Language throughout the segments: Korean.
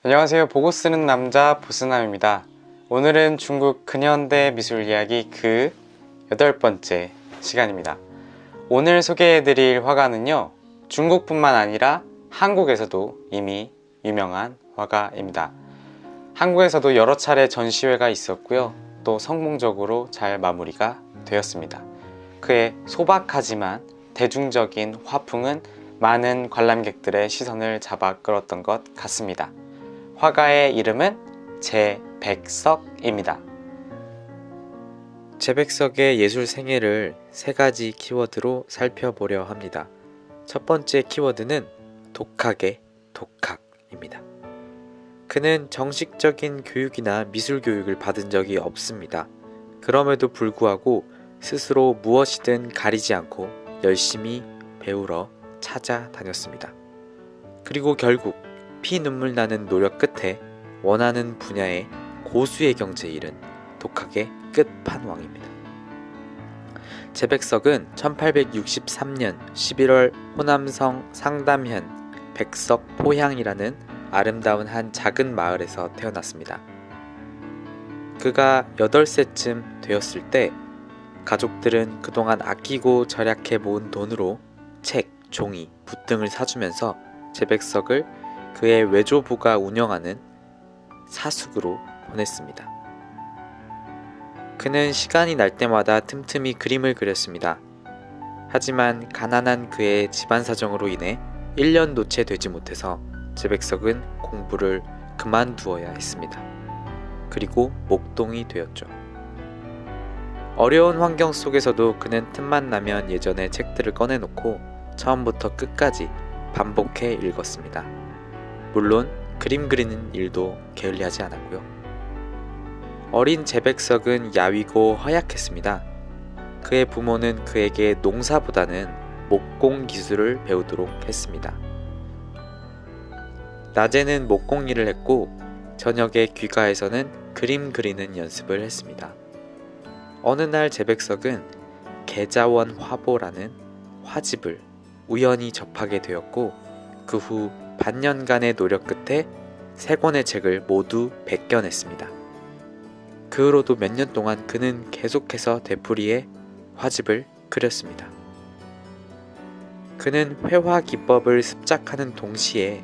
안녕하세요. 보고 쓰는 남자 보스남입니다. 오늘은 중국 근현대 미술 이야기 그 8번째 시간입니다. 오늘 소개해드릴 화가는요, 중국뿐만 아니라 한국에서도 이미 유명한 화가입니다. 한국에서도 여러 차례 전시회가 있었고요, 또 성공적으로 잘 마무리가 되었습니다. 그의 소박하지만 대중적인 화풍은 많은 관람객들의 시선을 잡아 끌었던 것 같습니다. 화가의 이름은 제백석입니다. 제백석의 예술 생애를 3가지 키워드로 살펴보려 합니다. 첫 번째 키워드는 독학의 독학입니다. 그는 정식적인 교육이나 미술 교육을 받은 적이 없습니다. 그럼에도 불구하고 스스로 무엇이든 가리지 않고 열심히 배우러 찾아다녔습니다. 그리고 결국 피눈물 나는 노력 끝에 원하는 분야의 고수의 경지에 이른 독학의 끝판왕입니다. 제백석은 1863년 11월 호남성 상담현 백석포향이라는 아름다운 한 작은 마을에서 태어났습니다. 그가 8세쯤 되었을 때 가족들은 그동안 아끼고 절약해 모은 돈으로 책, 종이, 붓 등을 사주면서 제백석을 그의 외조부가 운영하는 사숙으로 보냈습니다. 그는 시간이 날 때마다 틈틈이 그림을 그렸습니다. 하지만 가난한 그의 집안 사정으로 인해 1년도 채 되지 못해서 제백석은 공부를 그만두어야 했습니다. 그리고 목동이 되었죠. 어려운 환경 속에서도 그는 틈만 나면 예전의 책들을 꺼내놓고 처음부터 끝까지 반복해 읽었습니다. 물론 그림 그리는 일도 게을리하지 않았고요. 어린 제백석은 야위고 허약했습니다. 그의 부모는 그에게 농사보다는 목공 기술을 배우도록 했습니다. 낮에는 목공 일을 했고 저녁에 귀가에서는 그림 그리는 연습을 했습니다. 어느 날 제백석은 계자원 화보라는 화집을 우연히 접하게 되었고 그 후 반년간의 노력 끝에 3권의 책을 모두 베껴냈습니다. 그 후로도 몇 년 동안 그는 계속해서 되풀이해 화집을 그렸습니다. 그는 회화 기법을 습작하는 동시에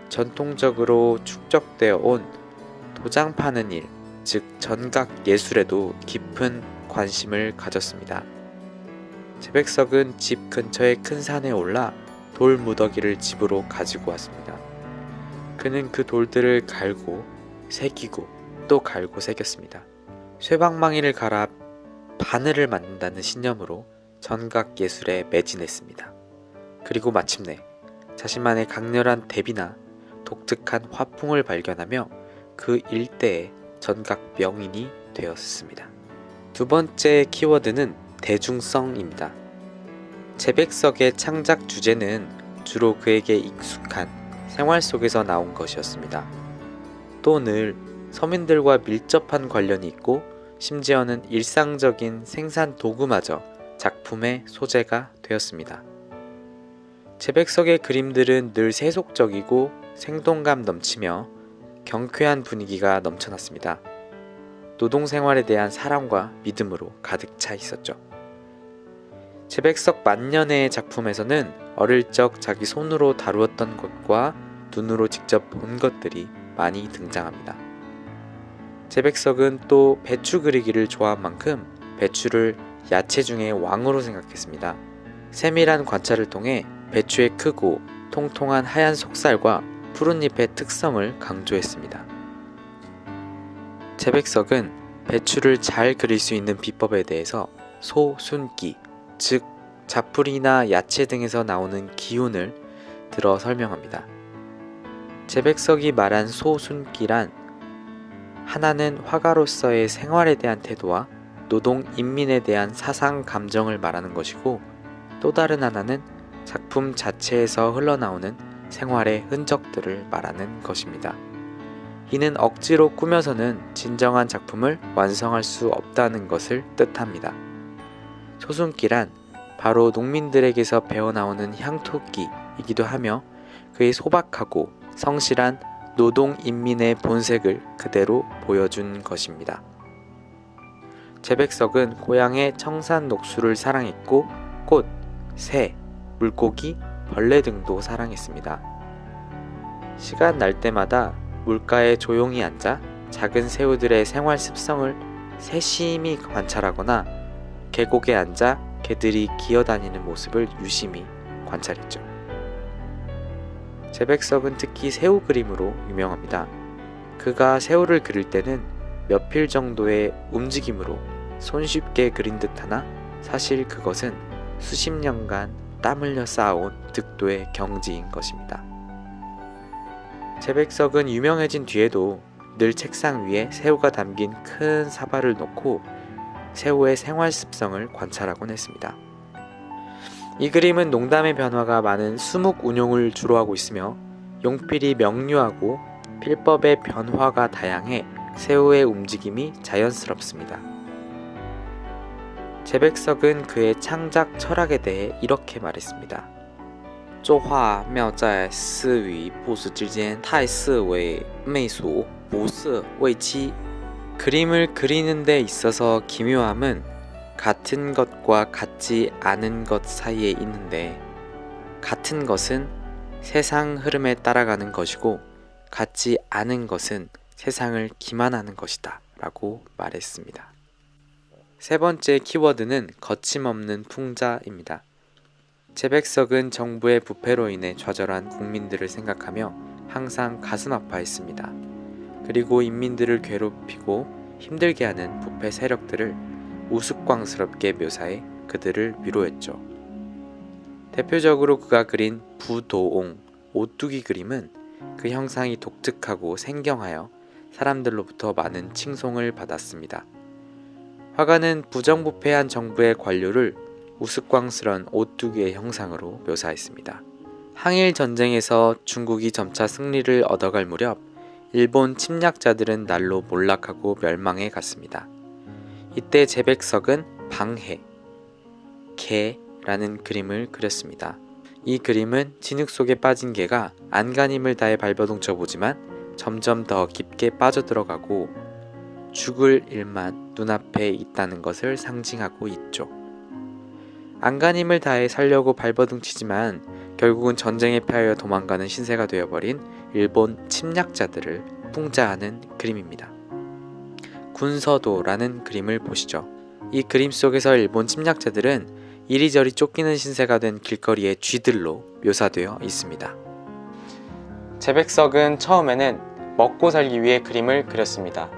전통적으로 축적되어 온 도장 파는 일, 즉 전각 예술에도 깊은 관심을 가졌습니다. 제백석은 집 근처의 큰 산에 올라 돌 무더기를 집으로 가지고 왔습니다. 그는 그 돌들을 갈고 새기고 또 갈고 새겼습니다. 쇠방망이를 갈아 바늘을 만든다는 신념으로 전각 예술에 매진했습니다. 그리고 마침내 자신만의 강렬한 대비나 독특한 화풍을 발견하며 그 일대의 전각 명인이 되었습니다. 두 번째 키워드는 대중성입니다. 제백석의 창작 주제는 주로 그에게 익숙한 생활 속에서 나온 것이었습니다. 또 늘 서민들과 밀접한 관련이 있고 심지어는 일상적인 생산 도구마저 작품의 소재가 되었습니다. 제백석의 그림들은 늘 세속적이고 생동감 넘치며 경쾌한 분위기가 넘쳐났습니다. 노동생활에 대한 사랑과 믿음으로 가득 차 있었죠. 제백석 만년의 작품에서는 어릴 적 자기 손으로 다루었던 것과 눈으로 직접 본 것들이 많이 등장합니다. 제백석은 또 배추 그리기를 좋아한 만큼 배추를 야채 중에 왕으로 생각했습니다. 세밀한 관찰을 통해 배추의 크고 통통한 하얀 속살과 푸른 잎의 특성을 강조했습니다. 제백석은 배추를 잘 그릴 수 있는 비법에 대해서 소순기, 즉 자풀이나 야채 등에서 나오는 기운을 들어 설명합니다. 제백석이 말한 소순기란 하나는 화가로서의 생활에 대한 태도와 노동 인민에 대한 사상 감정을 말하는 것이고 또 다른 하나는 작품 자체에서 흘러나오는 생활의 흔적들을 말하는 것입니다. 이는 억지로 꾸며서는 진정한 작품을 완성할 수 없다는 것을 뜻합니다. 소순기란 바로 농민들에게서 배어나오는 향토끼이기도 하며 그의 소박하고 성실한 노동 인민의 본색을 그대로 보여준 것입니다. 제백석은 고향의 청산 녹수를 사랑했고 꽃, 새, 물고기, 벌레 등도 사랑했습니다. 시간 날 때마다 물가에 조용히 앉아 작은 새우들의 생활 습성을 세심히 관찰하거나 계곡에 앉아 개들이 기어다니는 모습을 유심히 관찰했죠. 제백석은 특히 새우 그림으로 유명합니다. 그가 새우를 그릴 때는 몇 필 정도의 움직임으로 손쉽게 그린 듯하나 사실 그것은 수십 년간 땀 흘려 쌓아온 득도의 경지인 것입니다. 제백석은 유명해진 뒤에도 늘 책상 위에 새우가 담긴 큰 사발을 놓고 새우의 생활 습성을 관찰하곤 했습니다. 이 그림은 농담의 변화가 많은 수묵 운용을 주로 하고 있으며 용필이 명료하고 필법의 변화가 다양해 새우의 움직임이 자연스럽습니다. 제백석은 그의 창작 철학에 대해 이렇게 말했습니다. 作画妙在思与不思之间，太思为媚俗，不色为妻。 그림을 그리는 데 있어서 기묘함은 같은 것과 같지 않은 것 사이에 있는데 같은 것은 세상 흐름에 따라가는 것이고 같지 않은 것은 세상을 기만하는 것이다 라고 말했습니다. 세 번째 키워드는 거침없는 풍자입니다. 제백석은 정부의 부패로 인해 좌절한 국민들을 생각하며 항상 가슴 아파했습니다. 그리고 인민들을 괴롭히고 힘들게 하는 부패 세력들을 우스꽝스럽게 묘사해 그들을 위로했죠. 대표적으로 그가 그린 부도옹, 오뚜기 그림은 그 형상이 독특하고 생경하여 사람들로부터 많은 칭송을 받았습니다. 화가는 부정부패한 정부의 관료를 우스꽝스런 오뚜기의 형상으로 묘사했습니다. 항일 전쟁에서 중국이 점차 승리를 얻어갈 무렵 일본 침략자들은 날로 몰락하고 멸망해 갔습니다. 이때 제백석은 방해, 개라는 그림을 그렸습니다. 이 그림은 진흙 속에 빠진 개가 안간힘을 다해 발버둥쳐 보지만 점점 더 깊게 빠져들어가고 죽을 일만 눈앞에 있다는 것을 상징하고 있죠. 안간힘을 다해 살려고 발버둥치지만 결국은 전쟁에 패하여 도망가는 신세가 되어버린 일본 침략자들을 풍자하는 그림입니다. 군서도라는 그림을 보시죠. 이 그림 속에서 일본 침략자들은 이리저리 쫓기는 신세가 된 길거리의 쥐들로 묘사되어 있습니다. 제백석은 처음에는 먹고 살기 위해 그림을 그렸습니다.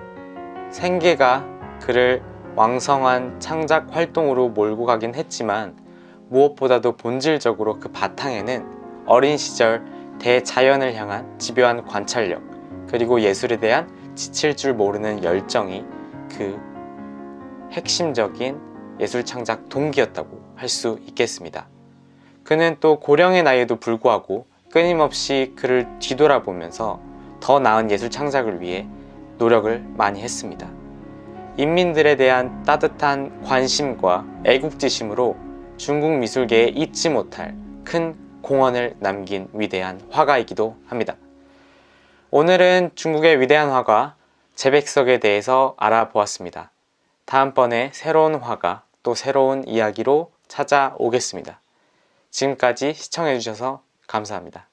생계가 그를 왕성한 창작 활동으로 몰고 가긴 했지만 무엇보다도 본질적으로 그 바탕에는 어린 시절 대자연을 향한 집요한 관찰력 그리고 예술에 대한 지칠 줄 모르는 열정이 그 핵심적인 예술 창작 동기였다고 할 수 있겠습니다. 그는 또 고령의 나이에도 불구하고 끊임없이 그를 뒤돌아보면서 더 나은 예술 창작을 위해 노력을 많이 했습니다. 인민들에 대한 따뜻한 관심과 애국지심으로 중국 미술계에 잊지 못할 큰 공헌을 남긴 위대한 화가이기도 합니다. 오늘은 중국의 위대한 화가 제백석에 대해서 알아보았습니다. 다음번에 새로운 화가 또 새로운 이야기로 찾아오겠습니다. 지금까지 시청해주셔서 감사합니다.